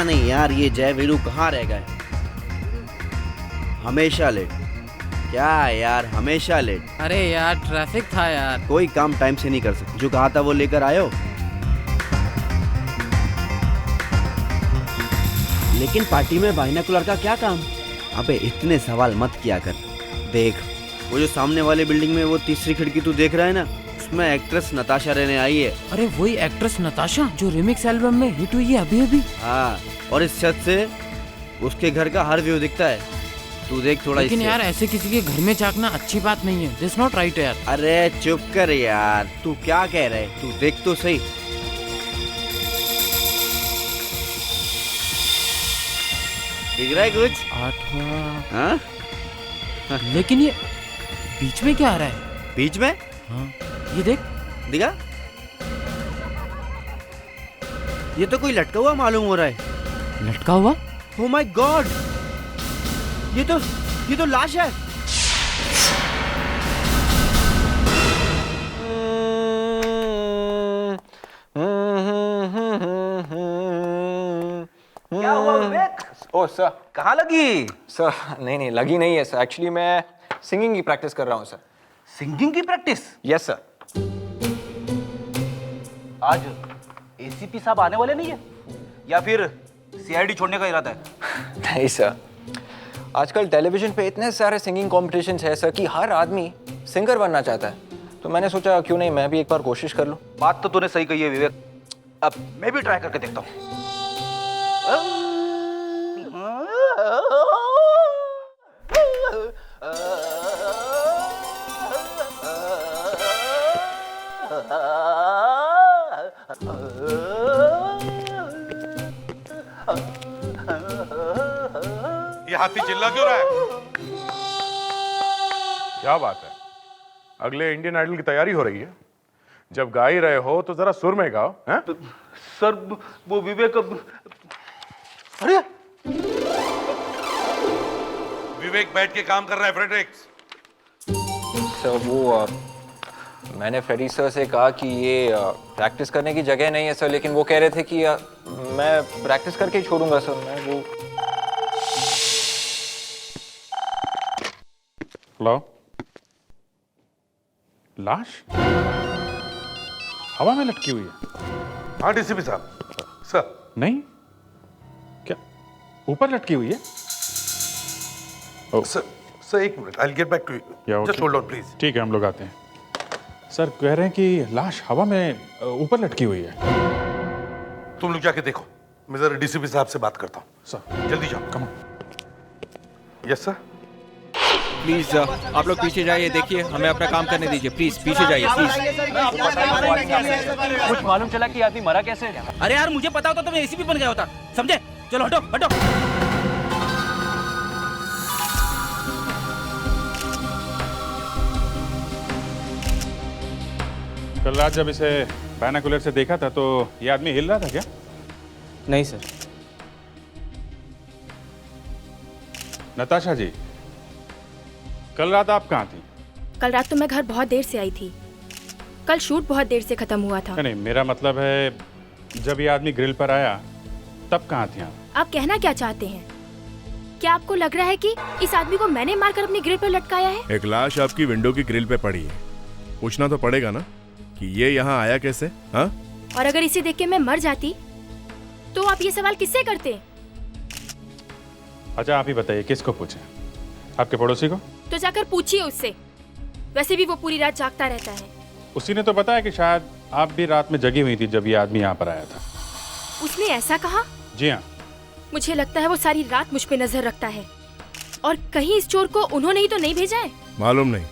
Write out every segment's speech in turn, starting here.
नहीं यार, ये जय वीरू कहाँ रह गए? हमेशा लेट। क्या यार, हमेशा लेट। अरे यार ट्रैफिक था यार। कोई काम टाइम से नहीं कर सकते। जो कहा था वो लेकर आयो। लेकिन पार्टी में बाइनोकुलर का क्या काम? अबे इतने सवाल मत किया कर। देख, वो जो सामने वाले बिल्डिंग में वो तीसरी खिड़की तू देख रहा है ना, उसमें एक्ट्रेस नताशा रहने आई है। अरे वही एक्ट्रेस नताशा जो रिमिक्स एल्बम में हिट हुई है अभी अभी। हाँ, और इस छत से उसके घर का हर व्यू दिखता है। तू देख थोड़ा। लेकिन यार ऐसे किसी के घर में झांकना अच्छी बात नहीं है। दिस नॉट राइट यार। अरे चुप कर यार, तू क्या कह रहे? तू देख तो सही। दिख रहा है कुछ? 8वां। हाँ? लेकिन ये बीच में क्या आ रहा है? बीच में? हाँ ये देख। दिखा? ये तो कोई लटका हुआ मालूम हो रहा है। लटका हुआ? ओह माय गॉड, ये तो लाश है। क्या हुआ विवेक? ओह सर, कहाँ लगी? सर नहीं लगी नहीं है सर। एक्चुअली मैं सिंगिंग की प्रैक्टिस कर रहा हूँ सर। सिंगिंग की प्रैक्टिस? Yes sir. आज एसीपी साहब आने वाले नहीं है या फिर सीआईडी छोड़ने का इरादा है? नहीं सर, आजकल टेलीविजन पे इतने सारे सिंगिंग कॉम्पिटिशन्स है सर कि हर आदमी सिंगर बनना चाहता है। तो मैंने सोचा क्यों नहीं मैं भी एक बार कोशिश कर लूँ। बात तो तूने सही कही है विवेक, अब मैं भी ट्राई करके देखता हूँ। ये हाथी चिल्ला क्यों रहा है? क्या बात है? अगले इंडियन आइडल की तैयारी हो रही है। जब गा ही रहे हो तो जरा सुर में गाओ। हैं? सर वो विवेक अरे विवेक बैठ के काम कर रहा है फ्रेडरिक्स। सर वो मैंने फ्रेडी सर से कहा कि ये प्रैक्टिस करने की जगह नहीं है सर, लेकिन वो कह रहे थे कि मैं प्रैक्टिस करके ही छोड़ूंगा सर। मैं वो हेलो, लाश हवा में लटकी हुई है? हाँ डीसीपी साहब। सर नहीं, क्या ऊपर लटकी हुई है? सर एक minute, I will get back to you, just hold on please. ठीक है, हम लोग आते हैं। सर कह रहे हैं कि लाश हवा में ऊपर लटकी हुई है। तुम लोग जाके देखो, मैं जरा डीसीपी साहब से बात करता हूँ। सर जल्दी जाओ। Come on. Yes sir. Please आप लोग पीछे जाइए, देखिए हमें अपना काम करने दीजिए। प्लीज पीछे जाइए प्लीज। कुछ मालूम चला कि आदमी मरा कैसे? अरे यार मुझे पता होता तो मैं एसीपी बन गया होता, समझे? चलो हटो हटो। कल रात जब इसे बाइनोकुलर से देखा था तो ये आदमी हिल रहा था क्या? नहीं सर। नताशा जी, कल रात आप कहाँ थी? कल रात तो मैं घर बहुत देर से आई थी। कल शूट बहुत देर से खत्म हुआ था। नहीं, मेरा मतलब है जब ये आदमी ग्रिल पर आया तब कहाँ थी आप? आप कहना क्या चाहते हैं? क्या आपको लग रहा है कि इस आदमी को मैंने मारकर अपनी ग्रिल पर लटकाया है? एक लाश आपकी विंडो की ग्रिल पे पड़ी है, पूछना तो पड़ेगा ना कि ये यहाँ आया कैसे? हाँ? और अगर इसे देख के मैं मर जाती तो आप ये सवाल किससे करते? अच्छा आप ही बताइए, किसको पूछे? आपके पड़ोसी को? तो जाकर पूछिए उससे, वैसे भी वो पूरी रात जागता रहता है। उसी ने तो बताया कि शायद आप भी रात में जगी हुई थी जब ये आदमी यहाँ पर आया था। उसने ऐसा कहा? जी हाँ। मुझे लगता है वो सारी रात मुझ पे नजर रखता है, और कहीं इस चोर को उन्होंने ही तो नहीं भेजा है। मालूम नहीं,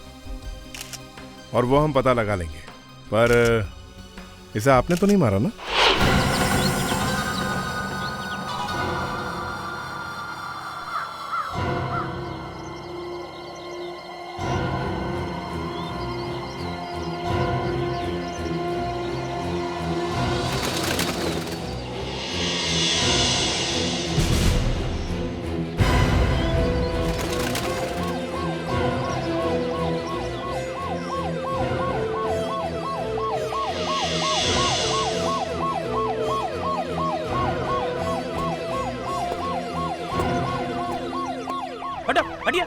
और वो हम पता लगा लेंगे, पर इसे आपने तो नहीं मारा ना? हटिए।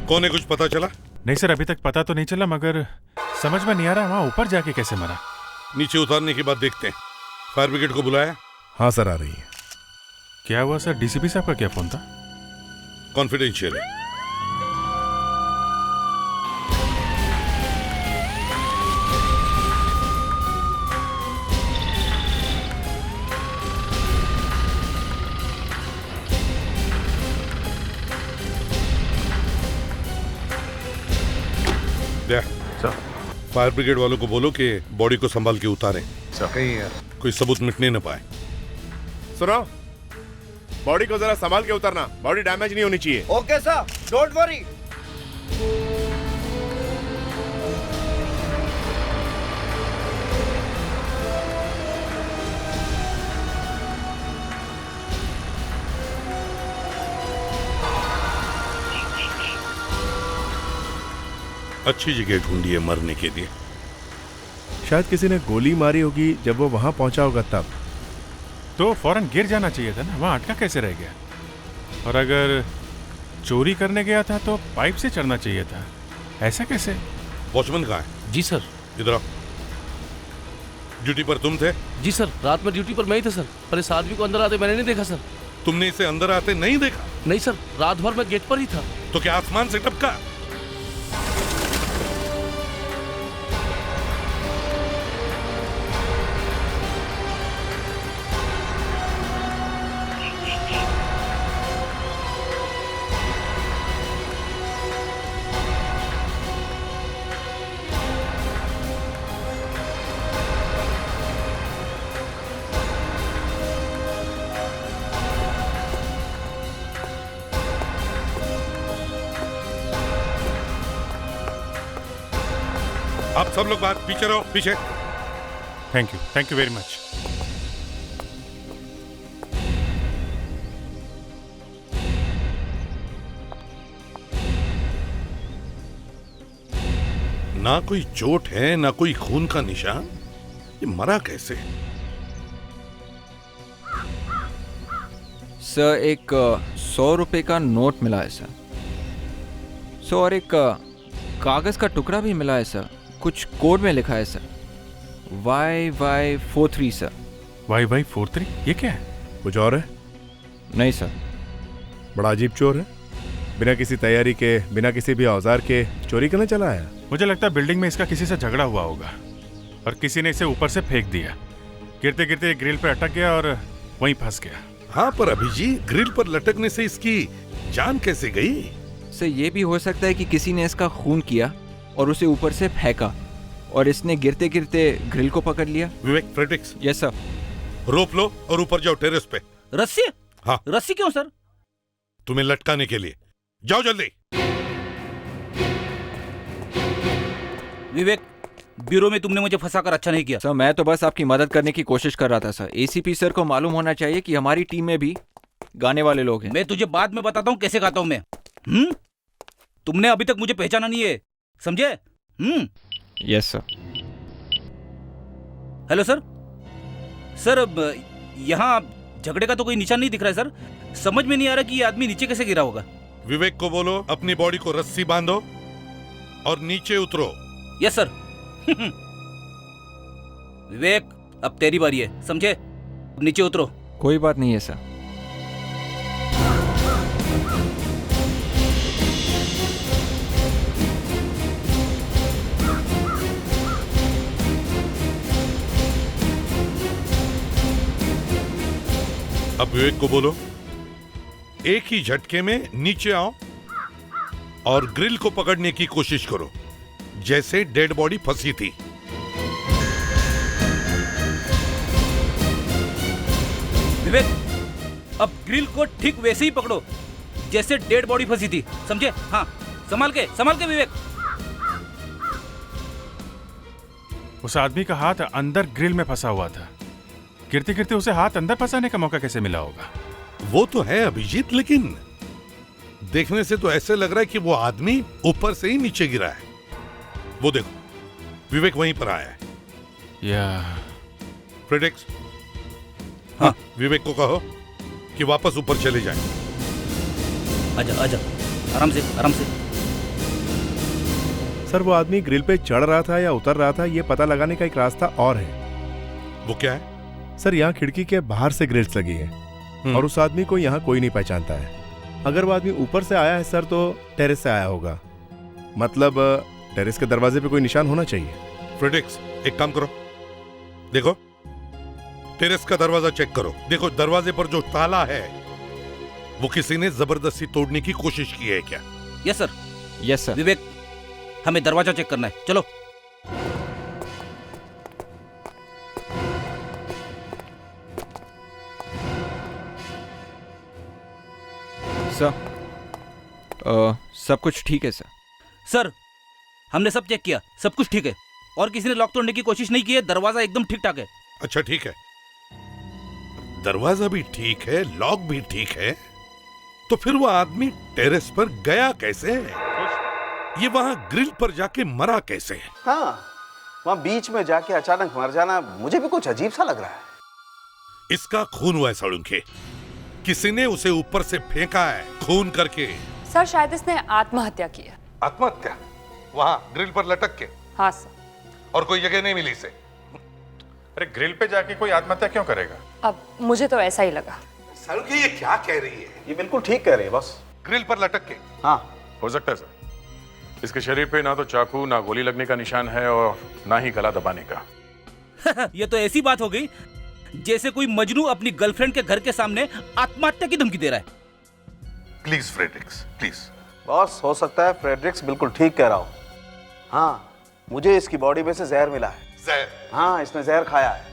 कौन है, कुछ पता चला? नहीं सर, अभी तक पता तो नहीं चला, मगर समझ में नहीं आ रहा वहाँ ऊपर जाके कैसे मरा। नीचे उतारने के बाद देखते हैं। फायर ब्रिगेड को बुलाया? हाँ सर, आ रही है। क्या हुआ सर? डीसीपी साहब का क्या फोन था? कॉन्फिडेंशियल है। सर। फायर ब्रिगेड वालों को बोलो कि बॉडी को संभाल के उतारें। कहीं कोई सबूत मिटने न पाए। सुनो, बॉडी को जरा संभाल के उतारना, बॉडी डैमेज नहीं होनी चाहिए। Okay sir, don't worry. अच्छी जगह ढूंढी है मरने के लिए। शायद किसी ने गोली मारी होगी जब वो वहां पहुंचा होगा तब। तो फौरन गिर जाना चाहिए था ना, वहाँ अटका कैसे रह गया? और अगर चोरी करने गया था तो पाइप से चढ़ना चाहिए था, ऐसा कैसे? वॉचमैन कहाँ है? जी सर। इधर आओ। ड्यूटी पर तुम थे? जी सर, रात में ड्यूटी पर मैं ही था सर, पर इस आदमी को अंदर आते मैंने नहीं देखा सर। तुमने इसे अंदर आते नहीं देखा? नहीं सर, रात भर मैं गेट पर ही था। तो क्या आसमान से टपका? आप सब लोग बाहर, पीछे रहो, पीछे। Thank you very much. ना कोई चोट है, ना कोई खून का निशान। ये मरा कैसे? सर, एक 100 रुपए का नोट मिला है सर। और एक कागज का टुकड़ा भी मिला है सर, कुछ कोड में लिखा है सर, YY43 सर। YY43? ये क्या है? कुछ और है? नहीं सर। बड़ा अजीब चोर है, बिना किसी तैयारी के, बिना किसी भी औजार के चोरी करने चला आया। मुझे लगता है बिल्डिंग में इसका किसी से झगड़ा हुआ होगा और किसी ने इसे ऊपर से फेंक दिया। गिरते गिरते ग्रिल पे अटक गया और वहीं फंस गया। हाँ, पर अभिजीत, ग्रिल पर लटकने से इसकी जान कैसे गई? सर, ये भी हो सकता है कि किसी ने इसका खून किया और उसे ऊपर से फेंका और इसने गिरते गिरते ग्रिल को पकड़ लिया। विवेक, फ्रेडिक्स। Yes sir. रोप लो और ऊपर जाओ टेरेस पे। रस्सी? हाँ। रस्सी क्यों सर? तुम्हें लटकाने के लिए। जाओ जल्दी। विवेक, ब्यूरो में तुमने मुझे फंसाकर अच्छा नहीं किया। सर, मैं तो बस आपकी मदद करने की कोशिश कर रहा था सर। एसीपी सर को मालूम होना चाहिए कि हमारी टीम में भी गाने वाले लोग हैं। मैं तुझे बाद में बताता हूँ कैसे गाता हूँ मैं। तुमने अभी तक मुझे पहचाना नहीं है, समझे? Yes sir. Hello sir. Sir, यहाँ झगड़े का तो कोई निशान नहीं दिख रहा है सर। समझ में नहीं आ रहा कि ये आदमी नीचे कैसे गिरा होगा। विवेक को बोलो अपनी बॉडी को रस्सी बांधो और नीचे उतरो। Yes sir. विवेक, अब तेरी बारी है, समझे? नीचे उतरो। कोई बात नहीं है सर। अब विवेक को बोलो एक ही झटके में नीचे आओ और ग्रिल को पकड़ने की कोशिश करो जैसे डेड बॉडी फंसी थी। विवेक, अब ग्रिल को ठीक वैसे ही पकड़ो जैसे डेड बॉडी फंसी थी, समझे? हाँ, संभाल के विवेक। उस आदमी का हाथ अंदर ग्रिल में फंसा हुआ था। गिरते गिरते उसे हाथ अंदर फंसाने का मौका कैसे मिला होगा? वो तो है अभिजीत, लेकिन देखने से तो ऐसे लग रहा है कि वो आदमी ऊपर से ही नीचे गिरा है। वो देखो, विवेक वहीं पर आया है। या फ्रेडेक्स, हाँ। विवेक को कहो कि वापस ऊपर चले जाएं। आजा आजा, आराम से आराम से। सर वो आदमी ग्रिल पे चढ़ रहा था या उतर रहा था, ये पता लगाने का एक रास्ता और है। वो क्या है? सर यहाँ खिड़की के बाहर से ग्रिल्स लगी है और उस आदमी को यहाँ कोई नहीं पहचानता है। अगर वो आदमी ऊपर से आया है सर तो टेरेस से आया होगा, मतलब टेरेस के दरवाजे पे कोई निशान होना चाहिए। फ्रेडेक्स, एक काम करो, देखो टेरेस का दरवाजा चेक करो। देखो दरवाजे पर जो ताला है वो किसी ने जबरदस्ती तोड़ने की कोशिश की है क्या? Yes sir. Yes sir. Vivek, हमें दरवाजा चेक करना है, चलो। सर सब कुछ ठीक है सर। सर, हमने सब चेक किया, सब कुछ ठीक है और किसी ने लॉक तोड़ने की कोशिश नहीं की है। दरवाजा एकदम ठीक ठाक है। अच्छा ठीक है, दरवाजा भी ठीक है, लॉक भी ठीक है, तो फिर वो आदमी टेरेस पर गया कैसे? ये वहां ग्रिल पर जाके मरा कैसे? हाँ, वहां बीच में जाके अचानक मर जाना मुझे भी कुछ अजीब सा लग रहा है। इसका खून हुआ है सड़ुंखे, किसी ने उसे ऊपर से फेंका है खून करके। सर शायद इसने आत्महत्या की है। आत्महत्या? वहां ग्रिल पर लटक के? हाँ सर। और कोई जगह नहीं मिली इसे? अरे ग्रिल पे जाके कोई आत्महत्या क्यों करेगा? अब मुझे तो ऐसा ही लगा। सड़ुंखे ये क्या कह रही है? ये बिल्कुल ठीक कह रहे हैं बस। ग्रिल पर लटक के? हाँ हो सकता है सर, इसके शरीर पे ना तो चाकू ना गोली लगने का निशान है और ना ही गला दबाने का। ये तो ऐसी बात हो गई जैसे कोई मजनू अपनी गर्लफ्रेंड के घर के सामने आत्महत्या की धमकी दे रहा है। Please Fredericks, please. बॉस, हो सकता है फ्रेडरिक्स बिल्कुल ठीक कह रहा हो। हाँ, मुझे इसकी बॉडी में से जहर मिला है। जहर? हाँ, इसने जहर खाया है।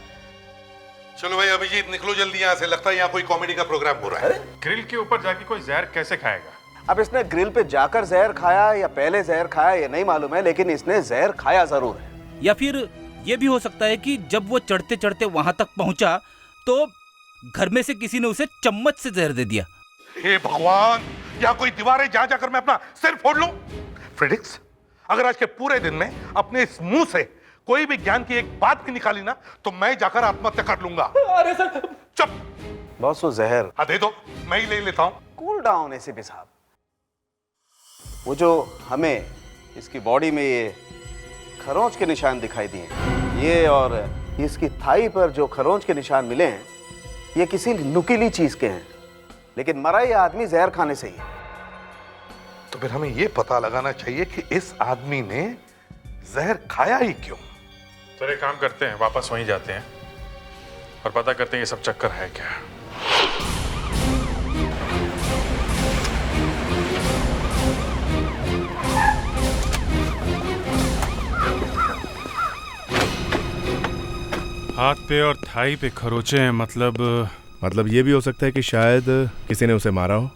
चलो भाई अभिजीत, निकलो जल्दी यहाँ से, लगता है यहाँ कोई कॉमेडी का प्रोग्राम हो रहा है। ग्रिल के ऊपर जाके कोई जहर कैसे खाएगा? अब इसने ग्रिल पे जाकर जहर खाया या पहले जहर खाया ये नहीं मालूम है, लेकिन इसने जहर खाया जरूर है। या फिर ये भी हो सकता है कि जब वो चढ़ते चढ़ते वहां तक पहुंचा तो घर में से किसी ने उसे चम्मच से जहर दे दिया। हे भगवान, यहाँ कोई दीवारें जा जाकर मैं अपना सिर फोड़ लूं? फ्रेडरिक्स, अगर आज के पूरे दिन में अपने इस मुंह से कोई भी ज्ञान की एक बात भी निकाली ना तो मैं जाकर आत्महत्या कर लूंगा। अरे सर, चुप। बॉस वो जहर हाँ दे दो, मैं ही ले लेता हूँ। कूल डाउन एसीपी साहब। वो जो हमें इसकी बॉडी में ये खरोंच के निशान दिखाई दिए, ये और इसकी थाई पर जो खरोंच के निशान मिले हैं, ये किसी नुकीली चीज के हैं, लेकिन मरा ये आदमी जहर खाने से ही है। तो फिर हमें ये पता लगाना चाहिए कि इस आदमी ने जहर खाया ही क्यों। तो एक काम करते हैं, वापस वहीं जाते हैं और पता करते हैं ये सब चक्कर है क्या। हाथ पे और थाई पे खरोचे हैं, मतलब ये भी हो सकता है कि शायद किसी ने उसे मारा हो।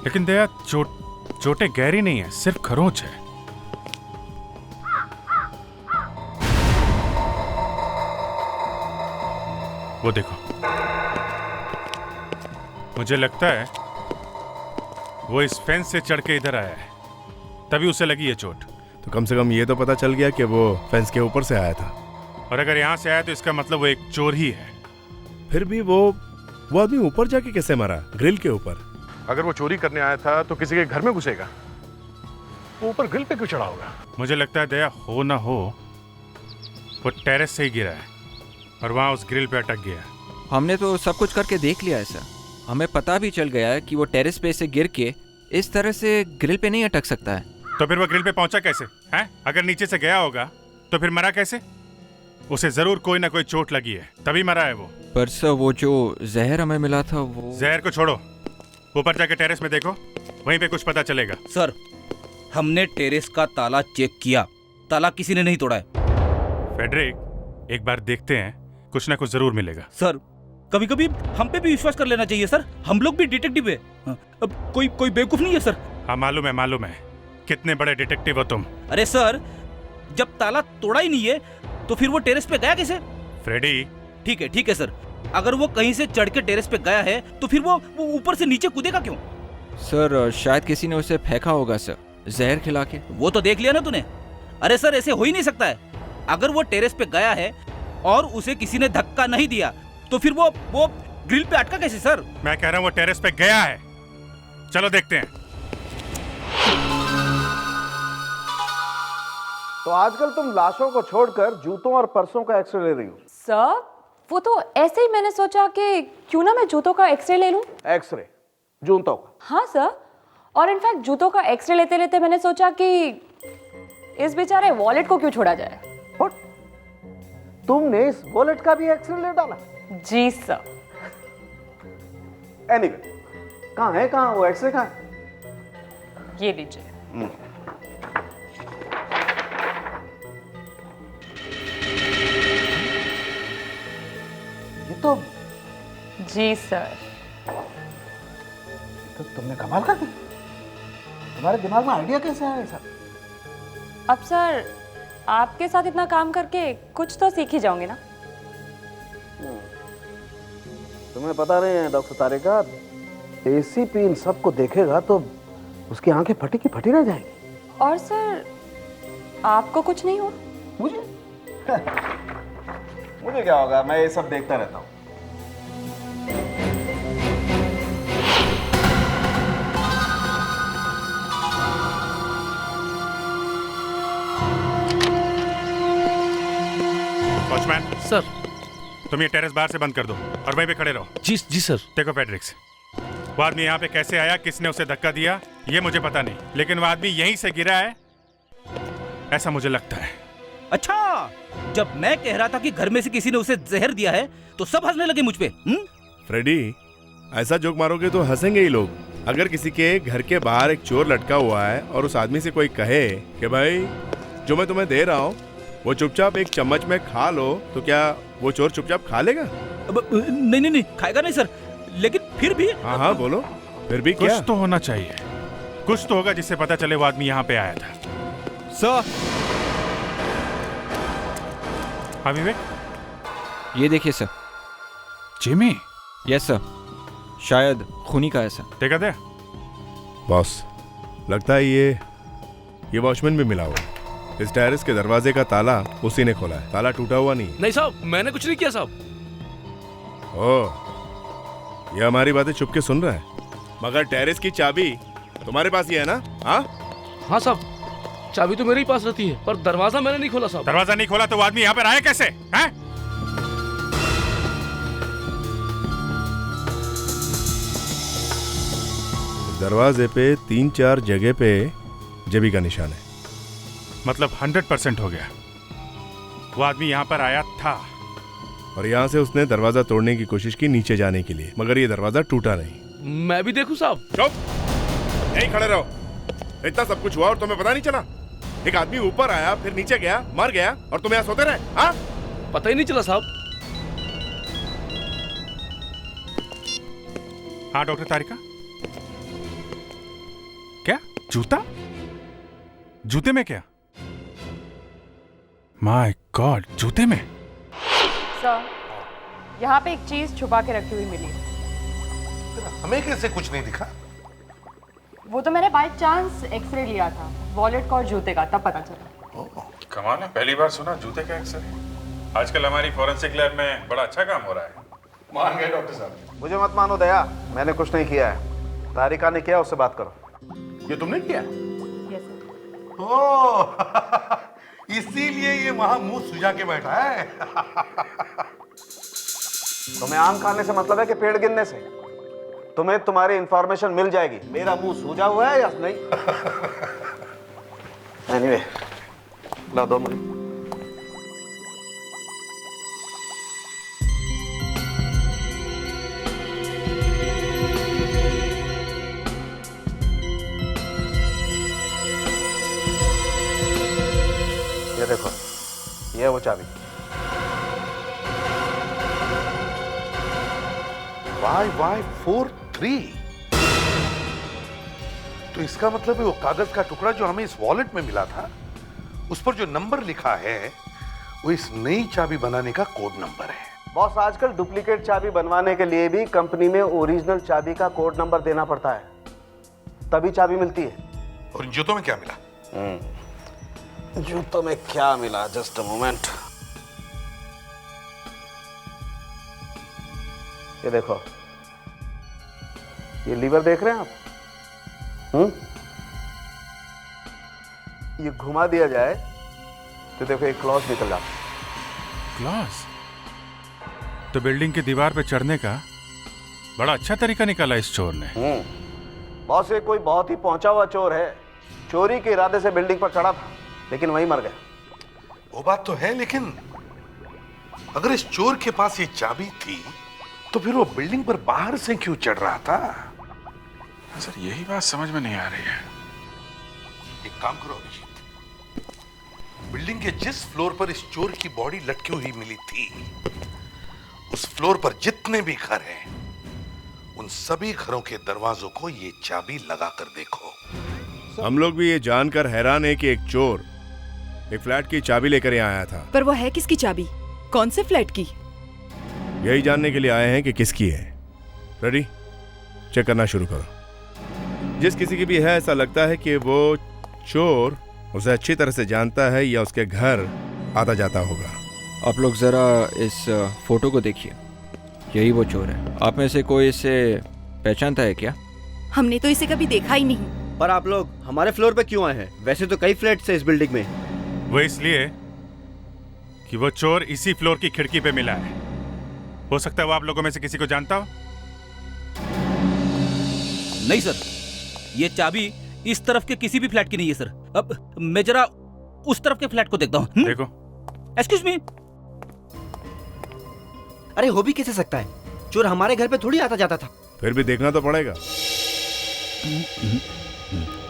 लेकिन दया चोटें गहरी नहीं है, सिर्फ खरोंच है। वो देखो, मुझे लगता है वो इस फेंस से चढ़ के इधर आया है, तभी उसे लगी है चोट। तो कम से कम ये तो पता चल गया कि वो फेंस के ऊपर से आया था। और अगर यहां से आया तो इसका मतलब वो एक चोर ही है। फिर भी वो आदमी ऊपर जाके कैसे मरा, ग्रिल के ऊपर? अगर वो चोरी करने आया था तो किसी के घर में घुसेगा, वो ऊपर ग्रिल पे क्यों चढ़ा होगा? मुझे लगता है दया हो ना हो वो टेरेस से ही गिरा है और वहां उस ग्रिल पे अटक गया। हमने तो सब कुछ करके देख लिया है सर, हमें पता भी चल गया है कि वो टेरेस पे से गिर के इस तरह से ग्रिल पे नहीं अटक सकता है। तो फिर वो ग्रिल पे पहुंचा कैसे हैं? अगर नीचे से गया होगा तो फिर मरा कैसे? उसे जरूर कोई ना कोई चोट लगी है, तभी मरा है वो। पर सर वो जो जहर हमें मिला था वो... जहर को छोड़ो, ऊपर जाके टेरेस में देखो, वहीं पे कुछ पता चलेगा। सर, हमने टेरेस का ताला चेक किया, ताला किसी ने नहीं तोड़ा है। फेडरिक, एक बार देखते हैं, कुछ ना कुछ जरूर मिलेगा। सर, कभी कभी हम पे भी विश्वास कर लेना चाहिए सर, हम लोग भी डिटेक्टिव है। अब कोई बेवकूफ नहीं है सर। हाँ मालूम है, कितने बड़े डिटेक्टिव हो तुम। अरे सर, जब ताला तोड़ा ही नहीं है तो फिर वो टेरेस पे गया कैसे? फ्रेडी, ठीक है सर, अगर वो कहीं से चढ़ के टेरेस पे गया है तो फिर वो ऊपर से नीचे कूदेगा क्यों? सर शायद किसी ने उसे फेंका होगा सर, जहर खिला के। वो तो देख लिया ना तूने। अरे सर, ऐसे हो ही नहीं सकता है। अगर वो टेरेस पे गया है और उसे किसी ने धक्का नहीं दिया तो फिर वो ग्रिल पे अटका कैसे सर? मैं कह रहा हूँ वो टेरेस पे गया है। चलो देखते हैं। तो आजकल तुम लाशों को छोड़कर जूतों और पर्सों का एक्सरे ले रही हो। सर वो तो ऐसे ही मैंने सोचा कि क्यों ना मैं जूतों का एक्सरे ले लूं। एक्सरे जूतों का? हाँ सर, और इनफैक्ट जूतों का एक्सरे लेते लेते मैंने सोचा कि इस बेचारे वॉलेट को क्यों छोड़ा जाए। What? तुमने इस वॉलेट का भी एक्सरे ले डाला? जी सर। एनीवे, कहाँ है, कहाँ वो एक्सरे कहाँ है? ये लीजिए। ये तो जी सर। तो तुमने कमाल कर दिया। तुम्हारे दिमाग में आइडिया कैसे आया सर? अब सर आपके साथ इतना काम करके कुछ तो सीख ही जाओगे ना। तुम्हें पता नहीं है डॉक्टर तारिका, एसीपी इन सबको देखेगा तो उसकी आंखें फटी की फटी रह जाएगी। और सर आपको कुछ नहीं हुआ? मुझे मुझे क्या होगा, मैं ये सब देखता रहता हूँ। Watchman sir. तुम ये टेरेस बाहर से बंद कर दो और वहीं पे खड़े रहो। जी सर। देखो पेड्रिक्स, वो आदमी यहाँ पे कैसे आया, किसने उसे धक्का दिया, ये मुझे पता नहीं, लेकिन वो आदमी यहीं से गिरा है ऐसा मुझे लगता है। अच्छा, जब मैं कह रहा था कि घर में से किसी ने उसे जहर दिया है तो सब हंसने लगे मुझ पे। फ्रेडी, ऐसा जोक मारोगे तो हंसेंगे ही लोग। अगर किसी के घर के बाहर एक चोर लटका हुआ है और उस आदमी से कोई कहे कि भाई जो मैं तुम्हें दे रहा हूँ वो चुपचाप एक चम्मच में खा लो, तो क्या वो चोर चुपचाप खा लेगा? नहीं खाएगा नहीं सर, लेकिन फिर भी। हाँ बोलो, फिर भी क्या? कुछ तो होना चाहिए, कुछ तो होगा जिससे पता चले वो आदमी यहाँ पे आया था। सर। हाँ विवेक, ये देखिए सर। जिमी? यस सर, शायद खूनी का है सर। देखा था बॉस, लगता है ये वॉचमैन भी मिला हुआ। इस टेरेस के दरवाजे का ताला उसी ने खोला है। ताला टूटा हुआ नहीं साहब, मैंने कुछ नहीं किया साहब। ओह, ये हमारी बातें चुप के सुन रहा है, मगर टेरेस की चाबी तुम्हारे पास ही है ना? हाँ साहब, चाबी तो मेरे ही पास रहती है, पर दरवाजा मैंने नहीं खोला साहब। दरवाजा नहीं खोला तो वो आदमी यहाँ पर आया कैसे? हैं? दरवाजे पे 3-4 जगह पे जेबी का निशान है। मतलब 100% हो गया, वो आदमी यहाँ पर आया था और यहाँ से उसने दरवाजा तोड़ने की कोशिश की नीचे जाने के लिए, मगर ये दरवाजा टूटा नहीं। मैं भी देखूं साहब? चुप, यहीं खड़े रहो। इतना सब कुछ हुआ और तुम्हें पता नहीं चला? एक आदमी ऊपर आया, फिर नीचे गया, मर गया और तुम यहाँ सोते रहे? हाँ, पता ही नहीं चला साहब। हाँ डॉक्टर तारिका, क्या जूता? जूते में क्या? माय गॉड, जूते में? सर, यहाँ पे एक चीज छुपा के रखी हुई मिली। हमें कैसे कुछ नहीं दिखा? वो तो मैंने बाय चांस एक्सरे लिया था, वॉलेट का और जूते का, तब पता चला। कमाल है, पहली बार सुना जूते का एक्सरे। आजकल हमारी फॉरेंसिक लैब में बड़ा अच्छा काम हो रहा है। मान गए डॉक्टर साहब। मुझे मत मानो दया, मैंने कुछ नहीं किया है। तारिका ने किया, उससे बात करो। ये तुमने किया? Yes sir. ओह, इसीलिए ये वहां मुंह सुझा के बैठा है। तुम्हें आम खाने से मतलब है कि पेड़ गिनने से? तुम्हें तुम्हारी इंफॉर्मेशन मिल जाएगी। मेरा मुंह सूजा हुआ है या नहीं? एनीवे, ला दो मुझे। ये देखो, ये वो चाबी। YY43। तो इसका मतलब है वो कागज का टुकड़ा जो हमें इस वॉलेट में मिला था, उस पर जो नंबर लिखा है वो इस नई चाबी बनाने का कोड नंबर है। बॉस, आजकल डुप्लीकेट चाबी बनवाने के लिए भी कंपनी में ओरिजिनल चाबी का कोड नंबर देना पड़ता है, तभी चाबी मिलती है। और इन जूतों में क्या मिला? जूतों में क्या मिला? Just a moment. ये देखो, ये लीवर देख रहे हैं आप? ये घुमा दिया जाए तो देखो एक क्लॉज निकल जाता है। क्लॉज? तो बिल्डिंग की दीवार पे चढ़ने का बड़ा अच्छा तरीका निकाला इस चोर ने। बॉस, ये कोई बहुत ही पहुंचा हुआ चोर है। चोरी के इरादे से बिल्डिंग पर चढ़ा था, लेकिन वहीं मर गया। वो बात तो है, लेकिन अगर इस चोर के पास ये चाबी थी तो फिर वो बिल्डिंग पर बाहर से क्यों चढ़ रहा था? सर यही बात समझ में नहीं आ रही है। एक काम करो अभिजीत, बिल्डिंग के जिस फ्लोर पर इस चोर की बॉडी लटकी हुई मिली थी, उस फ्लोर पर जितने भी घर हैं, उन सभी घरों के दरवाजों को ये चाबी लगा कर देखो। हम लोग भी ये जानकर हैरान है कि एक चोर एक फ्लैट की चाबी लेकर यहाँ आया था। पर वो है किसकी चाबी? कौन से फ्लैट की? यही जानने के लिए आए हैं कि किसकी है। रेडी? चेक करना शुरू करो। जिस किसी की भी है, ऐसा लगता है कि वो चोर उसे अच्छी तरह से जानता है या उसके घर आता जाता होगा। आप लोग ज़रा इस फोटो को देखिए, यही वो चोर है। आप में से कोई इसे पहचानता है क्या? हमने तो इसे कभी देखा ही नहीं। पर आप लोग हमारे फ्लोर पे क्यों आए हैं? वैसे तो कई फ्लैट्स हैं इस बिल्डिंग में। वो इसलिए कि वो चोर इसी फ्लोर की खिड़की पे मिला है। हो सकता है वो आप लोगों में से किसी को जानता हो। नहीं सर, ये चाबी इस तरफ के किसी भी फ्लैट की नहीं है सर। अब मैं जरा उस तरफ के फ्लैट को देखता हूँ। देखो। Excuse me. अरे हो भी कैसे सकता है? चोर हमारे घर पे थोड़ी आता जाता था। फिर भी देखना तो पड़ेगा।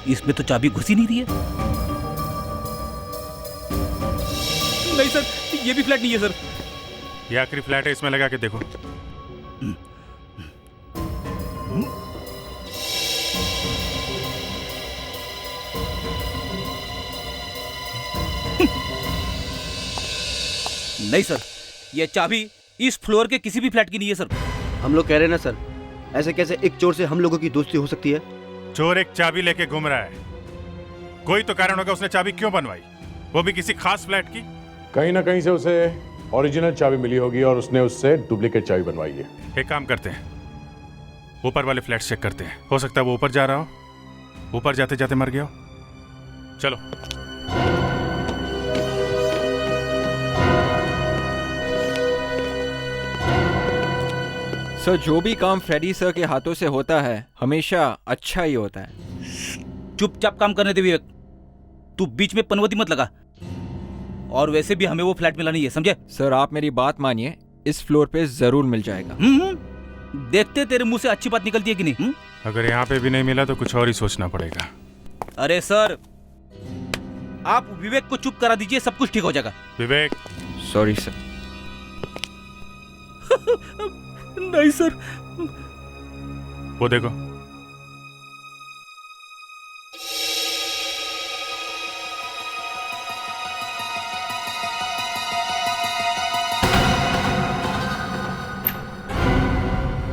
इसमें तो चाबी घुसी नहीं रही है। नहीं सर, ये भी फ्लैट नहीं है सर। ये आखिरी फ्लैट है, इसमें लगा के देखो। नहीं सर, ये चाबी इस फ्लोर के किसी भी फ्लैट की नहीं है सर। हम लोग कह रहे हैं ना सर, ऐसे कैसे एक चोर से हम लोगों की दोस्ती हो सकती है? चोर एक चाबी लेके घूम रहा है, कोई तो कारण होगा उसने चाबी क्यों बनवाई, वो भी किसी खास फ्लैट की। कहीं ना कहीं से उसे ओरिजिनल चाबी मिली होगी और उसने उससे डुप्लीकेट चाबी बनवाई है। एक काम करते हैं, ऊपर वाले फ्लैट चेक करते हैं। हो सकता है वो ऊपर जा रहा हो, ऊपर जाते जाते मर गया हो। चलो। सर, जो भी काम फ्रेडी सर के हाथों से होता है हमेशा अच्छा ही होता है। चुपचाप काम करने दे विवेक, तू बीच में पनवती मत लगा। और वैसे भी हमें वो फ्लैट मिला नहीं है, समझे? सर आप मेरी बात मानिए, इस फ्लोर पे जरूर मिल जाएगा। देखते तेरे मुंह से अच्छी बात निकलती है कि नहीं। अगर यहाँ पे भी नहीं मिला तो कुछ और ही सोचना पड़ेगा। अरे सर, आप विवेक को चुप करा दीजिए, सब कुछ ठीक हो जाएगा। विवेक। Sorry sir. नहीं सर। वो देखो।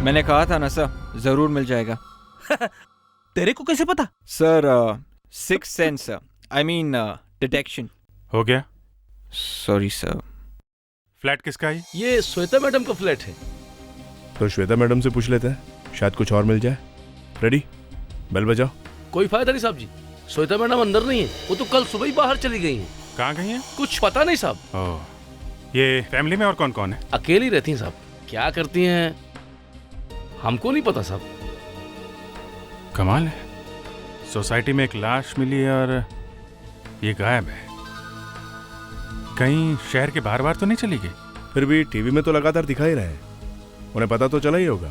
मैंने कहा था ना सर, जरूर मिल जाएगा। तेरे को कैसे पता? Sir six sense, I mean detection. हो गया? Sorry sir. फ्लैट किसका है? ये श्वेता मैडम का फ्लैट है। तो श्वेता मैडम से पूछ लेते हैं, शायद कुछ और मिल जाए। रेडी? बेल बजाओ। कोई फायदा नहीं साहब जी, श्वेता मैडम अंदर नहीं है, वो तो कल सुबह ही बाहर चली गई हैं। कहाँ गई हैं? कुछ पता नहीं साहब। ओह, ये फैमिली में और कौन कौन है? अकेली रहती हैं साहब, क्या करती हैं हमको नहीं पता साहब। कमाल है, सोसाइटी में एक लाश मिली है और ये गायब है। कहीं शहर के बाहर बाहर तो नहीं चली गई? फिर भी टीवी में तो लगातार दिखा ही रहे हैं, उन्हें पता तो चला ही होगा।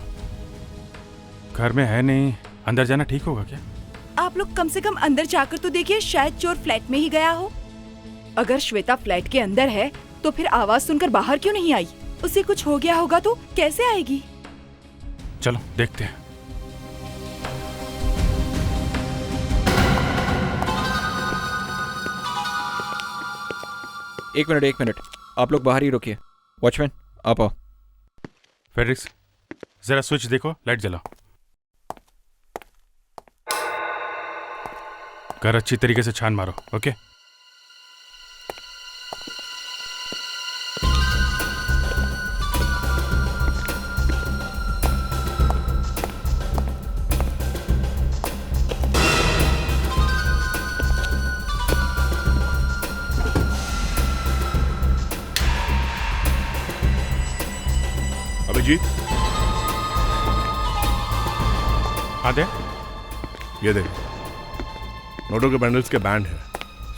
घर में है नहीं, अंदर जाना ठीक होगा क्या? आप लोग कम से कम अंदर जाकर तो देखिए, शायद चोर फ्लैट में ही गया हो। अगर श्वेता फ्लैट के अंदर है तो फिर आवाज सुनकर बाहर क्यों नहीं आई? उसे कुछ हो गया होगा तो कैसे आएगी? चलो देखते हैं। एक मिनट, आप लोग बाहर ही रुकिए। वॉचमैन आप आओ। फेड्रिक्स, जरा स्विच देखो, लाइट जलाओ। घर अच्छी तरीके से छान मारो, ओके? हाँ दे। ये देख, नोटों के बंडल्स के बैंड है,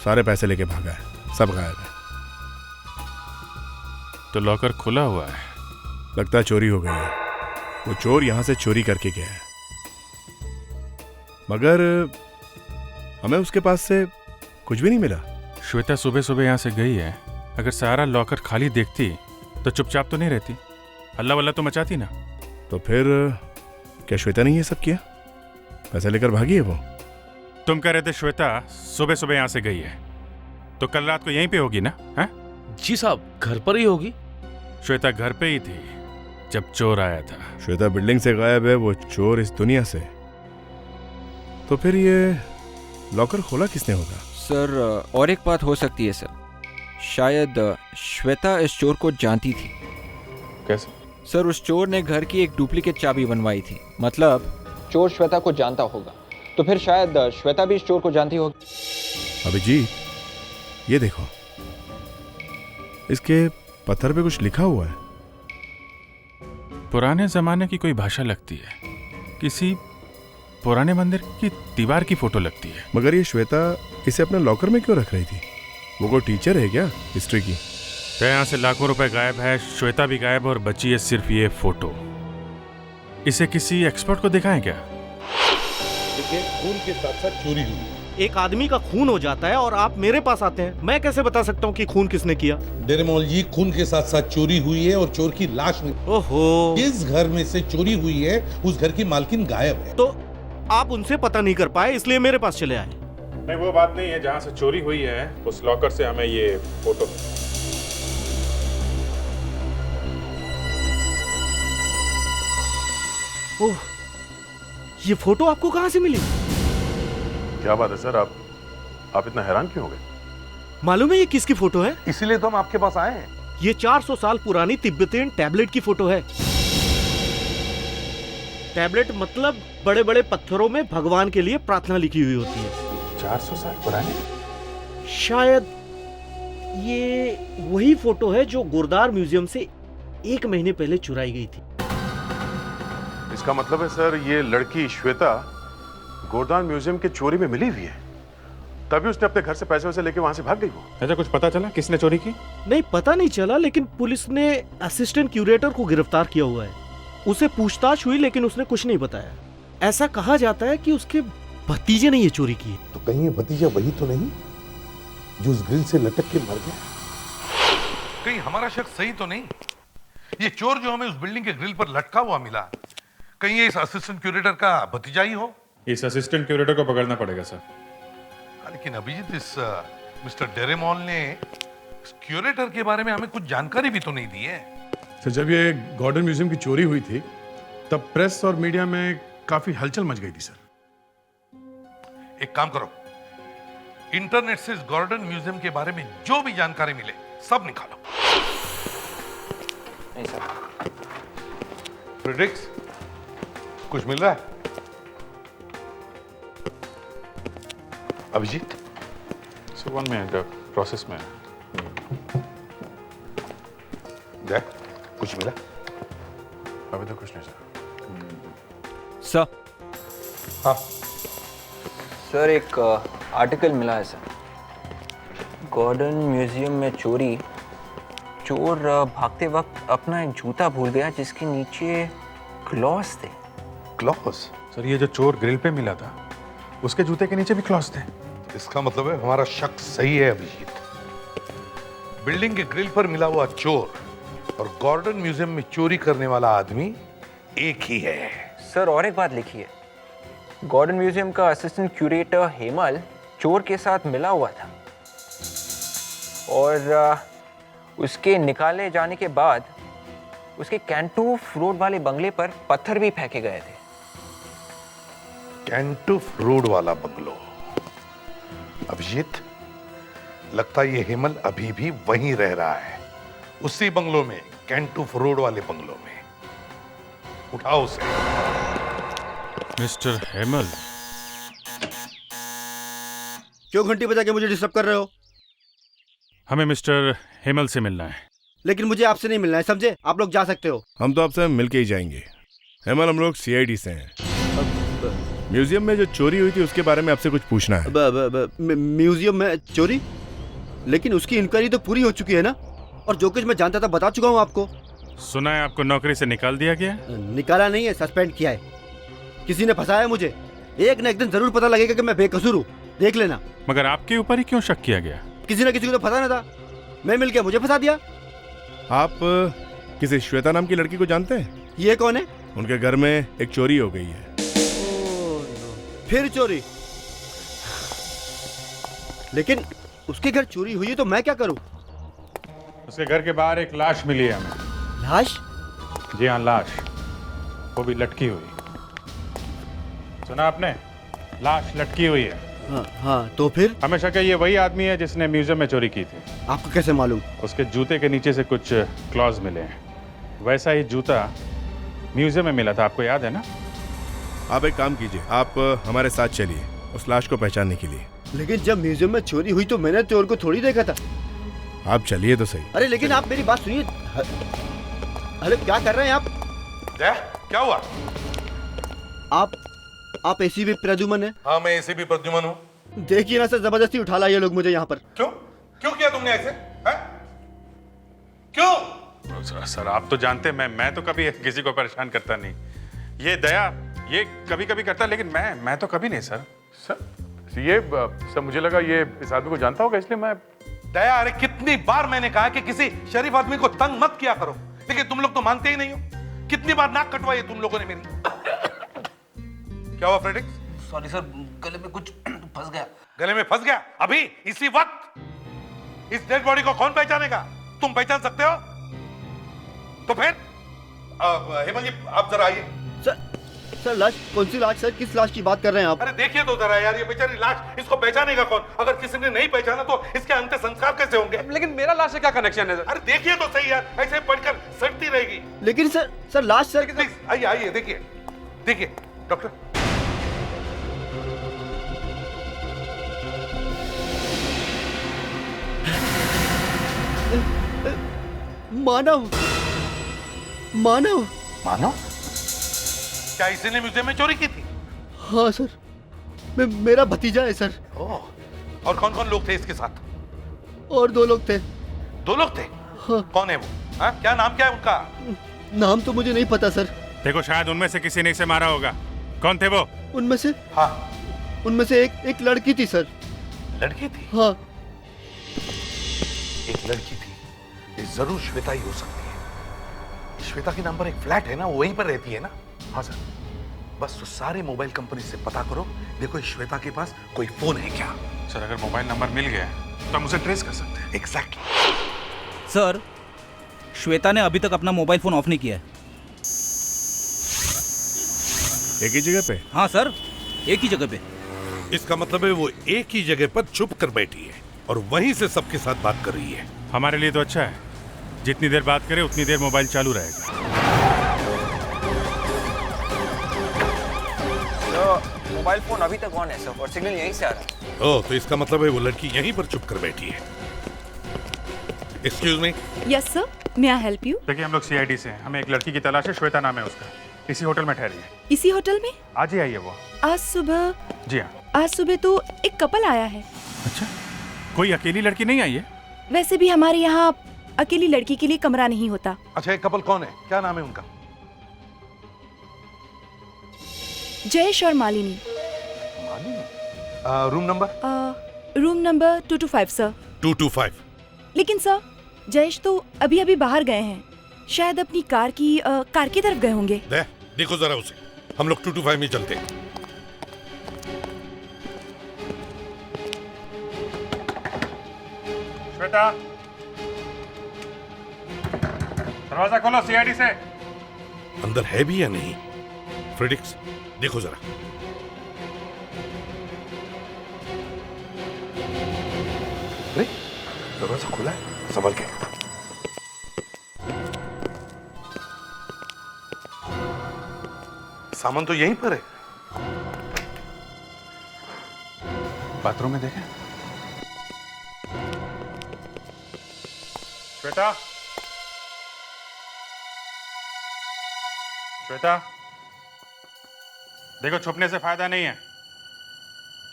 सारे पैसे लेके भागा है, सब गायब है। तो लॉकर खुला हुआ है। लगता है चोरी हो गई है। वो चोर यहां से चोरी करके गया है, मगर हमें उसके पास से कुछ भी नहीं मिला। श्वेता सुबह सुबह यहाँ से गई है, अगर सारा लॉकर खाली देखती तो चुपचाप तो नहीं रहती, हल्ला वल्ला तो मचाती ना। तो फिर क्या श्वेता ने ये सब किया? पैसे लेकर भागी है वो? तुम कह रहे थे श्वेता सुबह सुबह यहाँ से गई है, तो कल रात को यहीं पे होगी ना? है जी साहब, घर पर ही होगी। श्वेता घर पे ही थी जब चोर आया था। श्वेता बिल्डिंग से गायब है, वो चोर इस दुनिया से। तो फिर ये लॉकर खोला किसने होगा? सर और एक बात हो सकती है सर, शायद श्वेता इस चोर को जानती थी। कैसे? सर उस चोर ने घर की एक डुप्लीकेट चाबी बनवाई थी, मतलब चोर श्वेता को जानता होगा, तो फिर शायद श्वेता भी इस चोर को जानती होगी। अभिजीत, ये देखो, इसके पत्थर पे कुछ लिखा हुआ है। पुराने जमाने की कोई भाषा लगती है, किसी पुराने मंदिर की दीवार की फोटो लगती है। मगर ये श्वेता इसे अपने लॉकर में क्यों रख रही थी? वो कोई टीचर है क्या हिस्ट्री की? तो यहाँ से लाखों रुपए गायब है, श्वेता भी गायब, और बची है सिर्फ ये फोटो। इसे किसी एक्सपर्ट को दिखाएं क्या? खून के साथ साथ चोरी हुई। एक आदमी का खून हो जाता है और आप मेरे पास आते हैं, मैं कैसे बता सकता हूँ कि खून किसने किया? डेरेमोल जी, खून के साथ साथ चोरी हुई है और चोर की लाश मिली। ओहो, जिस घर में से चोरी हुई है उस घर की मालकिन गायब है। तो आप उनसे पता नहीं कर पाए, इसलिए मेरे पास चले आए। नहीं, वो बात नहीं है। जहाँ से चोरी हुई है उस लॉकर से हमें ये फोटो। ओह, ये फोटो आपको कहाँ से मिली? क्या बात है सर, आप इतना हैरान क्यों हो गए? मालूम है ये किसकी फोटो है? इसीलिए तो हम आपके पास आए हैं। ये 400 साल पुरानी तिब्बतियन टैबलेट की फोटो है। टैबलेट मतलब बड़े बड़े पत्थरों में भगवान के लिए प्रार्थना लिखी हुई होती है। 400 साल पुरानी? शायद ये वही फोटो है जो गुरदार म्यूजियम से 1 महीने पहले चुराई गई थी। इसका मतलब है सर, ये लड़की श्वेता गोरदान म्यूजियम के चोरी में मिली हुई है, तभी उसने अपने घर से पैसे वैसे लेके वहां से भाग गई वो। अच्छा, कुछ पता चला किसने चोरी की? नहीं, पता नहीं चला, लेकिन पुलिस ने असिस्टेंट क्यूरेटर को गिरफ्तार किया हुआ है। उसे पूछताछ हुई लेकिन उसने कुछ नहीं बताया। ऐसा कहा जाता है कि उसके भतीजे ने ये चोरी की है। तो कहीं ये भतीजा वही तो नहीं जो उस ग्रिल से लटक के मर गया? कहीं हमारा शक सही तो नहीं? ये चोर जो हमें उस बिल्डिंग के ग्रिल पर लटका हुआ मिला, कहीं ये इस असिस्टेंट क्यूरेटर का भतीजा ही हो? इस असिस्टेंट क्यूरेटर को पकड़ना पड़ेगा सर। लेकिन अभिजीत, इस मिस्टर डेरेमोल ने इस क्यूरेटर के बारे में हमें कुछ जानकारी भी तो नहीं दी है। तो जब ये गॉर्डन म्यूजियम की चोरी हुई थी तब प्रेस और मीडिया में काफी हलचल मच गई थी सर। एक काम करो, इंटरनेट से इस गॉर्डन म्यूजियम के बारे में जो भी जानकारी मिले सब निकालो। नहीं सर। फ्रेडरिक्स, कुछ मिल रहा है? अभिजीत, सर 1 मिनट, प्रोसेस में। देख, कुछ मिला? अभी तो कुछ नहीं सर। सर। हाँ सर, एक आर्टिकल मिला है सर। गॉर्डन म्यूजियम में चोरी। चोर भागते वक्त अपना एक जूता भूल गया जिसके नीचे क्लॉस थे। क्लॉस? सर, ये जो चोर ग्रिल पे मिला था उसके जूते के नीचे भी क्लॉस थे। इसका मतलब है हमारा शक सही है अभिजीत। बिल्डिंग के ग्रिल पर मिला हुआ चोर और गॉर्डन म्यूजियम में चोरी करने वाला आदमी एक ही है। सर और एक बात लिखी है, गॉर्डन म्यूजियम का असिस्टेंट क्यूरेटर हेमल चोर के साथ मिला हुआ था और उसके निकाले जाने के बाद उसके कैंटूफ रोड वाले बंगले पर पत्थर भी फेंके गए थे। कैंटूफ रोड वाला बंगलो? अभिजीत, लगता है ये हेमल अभी भी वहीं रह रहा है, उसी बंगलो में, कैंटूफ रोड वाले बंगलो में। उठाओ उसे। मिस्टर हेमल, क्यों घंटी बजा के मुझे डिस्टर्ब कर रहे हो? हमें मिस्टर हेमल से मिलना है। लेकिन मुझे आपसे नहीं मिलना है, समझे? आप लोग जा सकते हो। हम तो आपसे मिल के ही जाएंगे। हेमल, हम लोग CID से हैं। म्यूजियम में जो चोरी हुई थी उसके बारे में आपसे कुछ पूछना है। म्यूजियम में चोरी? लेकिन उसकी इंक्वायरी तो पूरी हो चुकी है ना, और जो कुछ मैं जानता था बता चुका हूँ आपको। सुना है आपको नौकरी से निकाल दिया गया? निकाला नहीं है, सस्पेंड किया है। किसी ने फंसाया मुझे। एक न एक दिन जरूर पता लगेगा कि मैं बेकसूर हूँ, देख लेना। मगर आपके ऊपर ही क्यों शक किया गया? किसी न किसी को तो फंसाना था, मैं मिल गया, मुझे फंसा दिया। आप किसी श्वेता नाम की लड़की को जानते हैं? ये कौन है? उनके घर में एक चोरी हो गई है। फिर चोरी? लेकिन उसके घर चोरी हुई है तो मैं क्या करूं? उसके घर के बाहर एक लाश मिली है हमें। लाश? जी हाँ, लाश, वो भी लटकी हुई। सुना आपने? लाश लटकी हुई है। हाँ, तो फिर? हमें शक है ये वही आदमी है जिसने म्यूजियम में चोरी की थी। आपको कैसे मालूम? उसके जूते के नीचे से कुछ क्लॉज मिले हैं। वैसा ही जूता म्यूजियम में मिला था, आपको याद है ना? आप एक काम कीजिए, आप हमारे साथ चलिए उस लाश को पहचानने के लिए। लेकिन जब म्यूजियम में चोरी हुई तो मैंने चोर को थोड़ी देखा था। आप चलिए तो सही। अरे लेकिन आप मेरी बात सुनिए। अरे क्या कर रहे हैं आप? क्या हुआ? आप एसीपी प्रद्युमन है? हाँ, मैं एसीपी प्रद्युमन हूँ। देखिए ना सर, जबरदस्ती उठा लाए ये लोग मुझे यहाँ पर। क्यों किया तुमने ऐसे? क्यों? सर आप तो जानते हैं मैं तो कभी किसी को परेशान करता नहीं। ये दया ये कभी कभी करता, लेकिन मैं तो कभी नहीं सर। सर मुझे लगा ये इस आदमी को जानता होगा, इसलिए मैं। दया, अरे कितनी बार मैंने कहा कि किसी शरीफ आदमी को तंग मत किया करो, लेकिन तुम लोग तो मानते ही नहीं हो। कितनी बार नाक कटवाई तुम लोगों ने मेरी। क्या हुआ फ्रेडिक्स? सॉरी सर, गले में कुछ फंस गया। गले में फंस गया? अभी इसी वक्त? इस डेड बॉडी को कौन पहचानेगा? तुम पहचान सकते हो? तो फिर हेमंत जी आप जरा आइए। सर लाश? कौन सी लाश सर? किस लाश की बात कर रहे हैं आप? अरे देखिए तो जरा यार, ये बेचारी लाश, इसको पहचानेगा कौन? अगर किसी ने नहीं पहचाना तो इसके अंतिम संस्कार कैसे होंगे? लेकिन मेरा लाश से क्या कनेक्शन है? अरे देखिए तो सही यार, ऐसे पढ़कर सड़ती रहेगी। लेकिन सर लाश सर। आइए आइए, देखिए डॉक्टर। मानव? क्या इसी ने म्यूजियम में चोरी की थी? हाँ सर, मेरा भतीजा है सर। और कौन कौन लोग थे इसके साथ? और 2 लोग थे। 2 लोग थे? हाँ। कौन है वो? क्या नाम क्या है उनका? नाम तो मुझे नहीं पता सर। देखो शायद उनमें से किसी ने इसे मारा होगा। कौन थे वो? उनमें से? हाँ, उनमें से एक लड़की थी सर। लड़की थी? हाँ, एक लड़की थी। ये जरूर श्वेता ही हो सकती है। श्वेता के नाम पर एक फ्लैट है ना, वो वहीं पर रहती है ना? हाँ सर, बस तो सारे मोबाइल कंपनी से पता करो, देखो श्वेता के पास कोई फोन है क्या? सर अगर मोबाइल नंबर मिल गया तो हम उसे ट्रेस कर सकते हैं। एग्जैक्टली। सर, श्वेता ने अभी तक अपना मोबाइल फोन ऑफ नहीं किया है। एक ही जगह पे? हाँ सर, एक ही जगह पे। इसका मतलब है वो एक ही जगह पर छुप कर बैठी है और वहीं से सबके साथ बात कर रही है। हमारे लिए तो अच्छा है, जितनी देर बात करे उतनी देर मोबाइल चालू रहेगा। तो मोबाइल फोन अभी तक ऑन है सर, और सिग्नल यहीं से आ रहा है। ओह, तो इसका मतलब है वो लड़की यहीं पर छुप कर बैठी है। Excuse me. Yes sir, may I help you? देखिए हम लोग सीआईडी से हैं, हमें एक लड़की की तलाश है, श्वेता नाम है उसका। इसी होटल में ठहरी है। इसी होटल में? आज ही आई है वो। आज सुबह? जी हाँ। आज सुबह तो एक कपल आया है। अच्छा, कोई अकेली लड़की नहीं आई है? वैसे भी हमारे यहाँ अकेली लड़की के लिए कमरा नहीं होता। अच्छा, एक कपल कौन है? क्या नाम है उनका? जयेश और Malini. Room number? Room number 225 sir. 225। लेकिन सर, जयेश तो अभी अभी बाहर गए हैं, शायद अपनी कार की तरफ गए होंगे। देखो जरा उसे, हम लोग 225 में चलते हैं। श्वेता, दरवाजा खोलो सीआईडी से। अंदर है भी या नहीं? फ्रेडिक्स, देखो जरा। अरे दरवाजा खुला है, संभल के। सामान तो यहीं पर है। बाथरूम में देखें। श्वेता, श्वेता, देखो छुपने से फायदा नहीं है।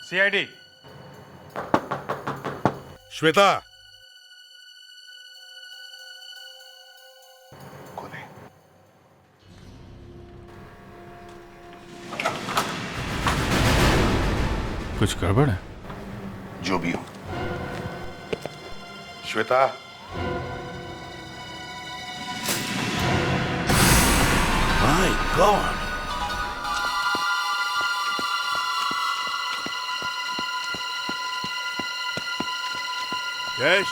सीआईडी। श्वेता, कुछ गड़बड़ है? जो भी हो। श्वेता, माय गॉड, जयेश,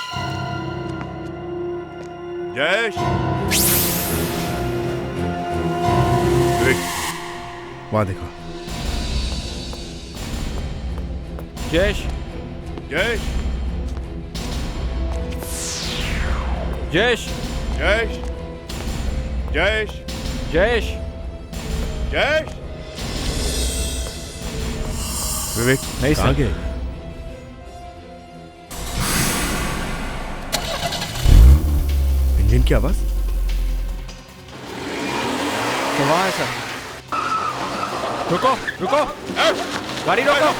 जयेश, वहां देखो। जयेश, जयेश, जयेश, जयेश, जयेश, जयेश, जयेश। विवेक नहीं कहाँ सर। गए? इंजन की आवाज? तो वहाँ है सर। रुको, रुको, गाड़ी रोको।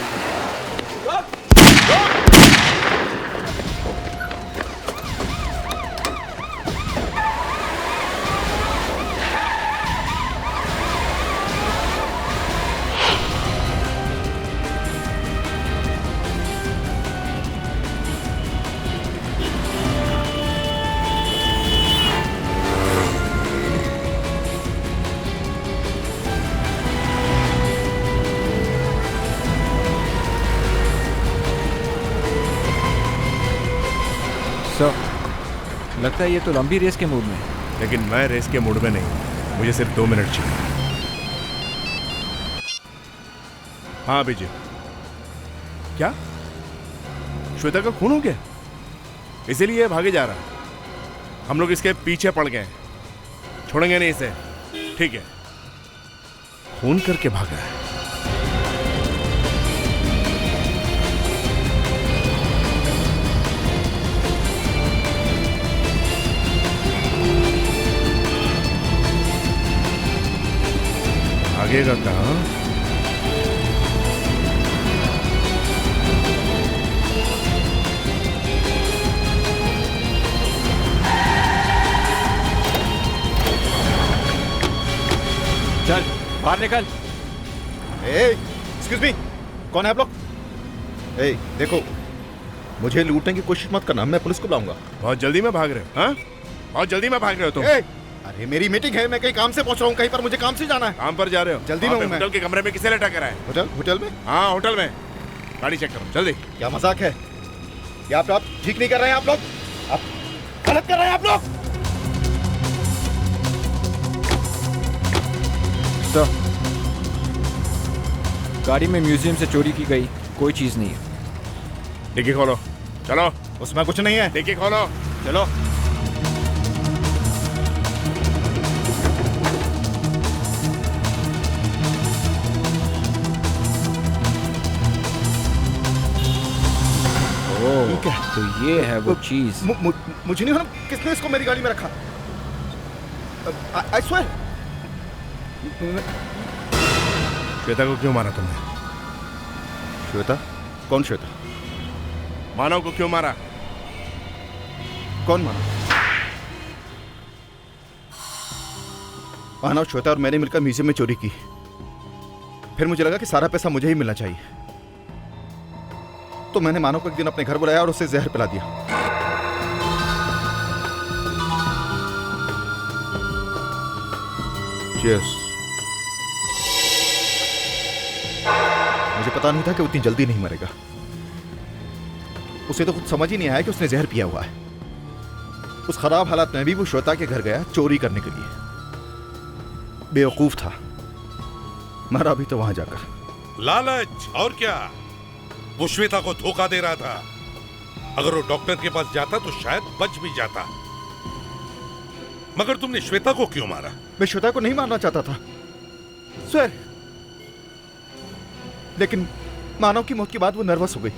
सर, लगता है ये तो लंबी रेस के मूड में है। लेकिन मैं रेस के मूड में नहीं हूं। मुझे सिर्फ 2 मिनट चाहिए। हाँ अभिजीत, क्या श्वेता का खून हो गया? इसीलिए भागे जा रहा है। हम लोग इसके पीछे पड़ गए, छोड़ेंगे नहीं इसे। ठीक है, खून करके भागा है। भागेगा कहाँ? चल बाहर निकल। एक्सक्यूज मी, कौन है आप लोग? ए, देखो, मुझे लूटने की कोशिश मत करना, मैं पुलिस को बुलाऊंगा। बहुत जल्दी में भाग रहे हो? हाँ, बहुत जल्दी में भाग रहे हो तुम? अरे मेरी मीटिंग है, मैं कहीं काम से पहुंच रहा हूँ, कहीं पर मुझे काम से जाना है। काम पर जा रहे हो? जल्दी में हूँ मैं। होटल के कमरे में किसे लटा कर आए? होटल में? हाँ होटल में। गाड़ी चेक करो जल्दी। क्या मजाक है? क्या आप ठीक नहीं कर रहे हैं? आप लोग आप गलत कर रहे हैं आप लोग। सर, गाड़ी में म्यूजियम से चोरी की गई कोई चीज नहीं है। डिक्की खोलो, चलो। उसमें कुछ नहीं है। डिक्की खोलो, चलो। ठीक है, तो ये है वो चीज। मुझे नहीं मालूम किसने इसको मेरी गाड़ी में रखा। I swear। श्वेता को क्यों मारा तुमने? श्वेता? कौन श्वेता? मानव को क्यों मारा? कौन मानव? मानव, श्वेता और मैंने मिलकर म्यूजियम में चोरी की। फिर मुझे लगा कि सारा पैसा मुझे ही मिलना चाहिए, तो मैंने मानव को एक दिन अपने घर बुलाया और उसे जहर पिला दिया। Cheers। मुझे पता नहीं था कि वो इतनी जल्दी नहीं मरेगा। उसे तो कुछ समझ ही नहीं आया कि उसने जहर पिया हुआ है। उस खराब हालात में भी वो श्वेता के घर गया चोरी करने के लिए। बेवकूफ था, मरा भी तो वहां जाकर। लालच और क्या? वो श्वेता को धोखा दे रहा था। अगर वो डॉक्टर के पास जाता तो शायद बच भी जाता। मगर तुमने श्वेता को क्यों मारा? मैं श्वेता को नहीं मारना चाहता था सर, लेकिन मानव की मौत के बाद वो नर्वस हो गई।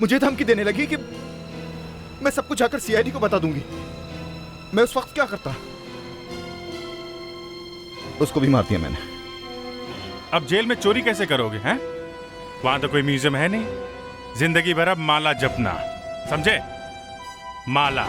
मुझे धमकी देने लगी कि मैं सब कुछ जाकर सीआईडी को बता दूंगी। मैं उस वक्त क्या करता? उसको भी मार दिया मैंने। अब जेल में चोरी कैसे करोगे हैं? वहां तो कोई म्यूजियम है नहीं। जिंदगी भर अब माला जपना, समझे? माला।